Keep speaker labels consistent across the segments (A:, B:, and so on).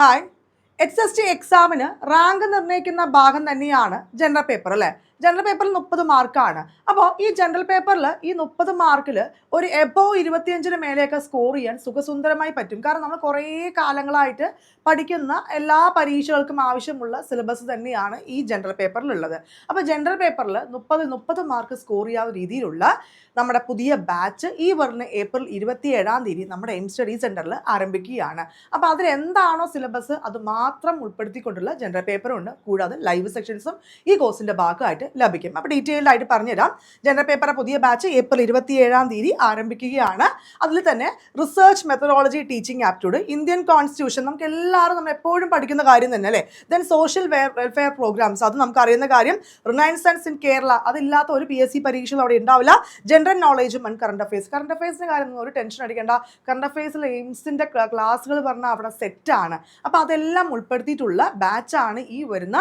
A: Hi. HST എക്സാമിന് rank നിർണ്ണയിക്കുന്ന ഭാഗം തന്നെയാണ് ജനറൽ പേപ്പർ അല്ലേ? ജനറൽ പേപ്പറിൽ 30 മാർക്കാണ്. അപ്പോൾ ഈ ജനറൽ പേപ്പറിൽ ഈ 30 മാർക്കിൽ ഒരു എബോവ് 25-ന് മേലെയൊക്കെ സ്കോർ ചെയ്യാൻ സുഖസുന്ദരമായി പറ്റും. കാരണം നമ്മൾ കുറേ കാലങ്ങളായിട്ട് പഠിക്കുന്ന എല്ലാ പരീക്ഷകൾക്കും ആവശ്യമുള്ള സിലബസ് തന്നെയാണ് ഈ ജനറൽ പേപ്പറിലുള്ളത്. അപ്പോൾ ജനറൽ പേപ്പറിൽ 30 മാർക്ക് സ്കോർ ചെയ്യാവുന്ന രീതിയിലുള്ള നമ്മുടെ പുതിയ ബാച്ച് ഈ വരുന്ന ഏപ്രിൽ 27-ാം തീയതി നമ്മുടെ എം സ്റ്റഡി സെൻറ്ററിൽ ആരംഭിക്കുകയാണ്. അപ്പോൾ അതിലെന്താണോ സിലബസ് അത് മാത്രം ഉൾപ്പെടുത്തിക്കൊണ്ടുള്ള ജനറൽ പേപ്പറുണ്ട്. കൂടാതെ ലൈവ് സെക്ഷൻസും ഈ കോഴ്സിൻ്റെ ഭാഗമായിട്ട് ലഭിക്കും. അപ്പോൾ ഡീറ്റെയിൽഡ് ആയിട്ട് പറഞ്ഞുതരാം. ജനറൽ പേപ്പറിൻ്റെ പുതിയ ബാച്ച് ഏപ്രിൽ 27-ാം തീയതി ആരംഭിക്കുകയാണ്. അതിൽ തന്നെ research methodology teaching aptitude, Indian constitution, നമുക്ക് എല്ലാവരും നമ്മൾ എപ്പോഴും പഠിക്കുന്ന കാര്യം തന്നെ അല്ലേ. ദെൻ സോഷ്യൽ വെൽഫെയർ പ്രോഗ്രാംസ്, അത് നമുക്ക് അറിയുന്ന കാര്യം. റിനൈസൻസ് ഇൻ കേരള, അതില്ലാത്ത ഒരു PSC പരീക്ഷകൾ അവിടെ ഉണ്ടാവില്ല. ജനറൽ നോളേജും ആൻഡ് കറണ്ട് അഫയേഴ്സ്. കറണ്ട് അഫയേഴ്സിൻ്റെ കാര്യം ഒരു ടെൻഷൻ അടിക്കേണ്ട. കറണ്ട് അഫയേഴ്സിൽ എയിംസിൻ്റെ ക്ലാസ്സുകൾ പറഞ്ഞാൽ അവിടെ സെറ്റാണ്. അപ്പോൾ അതെല്ലാം ഉൾപ്പെടുത്തിയിട്ടുള്ള ബാച്ചാണ് ഈ വരുന്ന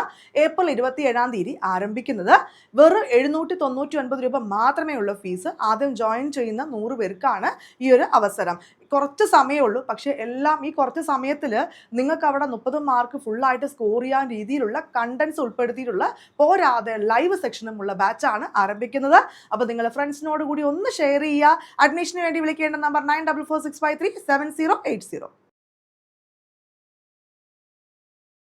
A: ഏപ്രിൽ 27-ാം തീയതി ആരംഭിക്കുന്നത്. വെറും 799 രൂപ മാത്രമേ ഉള്ളൂ ഫീസ്. ആദ്യം ജോയിൻ ചെയ്യുന്ന 100 പേർക്കാണ് ഈ ഒരു അവസരം. കുറച്ച് സമയമേ ഉള്ളൂ, പക്ഷേ എല്ലാം ഈ കുറച്ച് സമയത്തിൽ നിങ്ങൾക്ക് അവിടെ 30 മാർക്ക് ഫുള്ളായിട്ട് സ്കോർ ചെയ്യാൻ രീതിയിലുള്ള കണ്ടൻസ് ഉൾപ്പെടുത്തിയിട്ടുള്ള പോരാതെ ലൈവ് സെക്ഷനുമുള്ള ബാച്ചാണ് ആരംഭിക്കുന്നത്. അപ്പോൾ നിങ്ങൾ ഫ്രണ്ട്സിനോട് കൂടി ഒന്ന് ഷെയർ ചെയ്യുക. അഡ്മിഷന് വേണ്ടി വിളിക്കേണ്ട നമ്പർ 9446537080.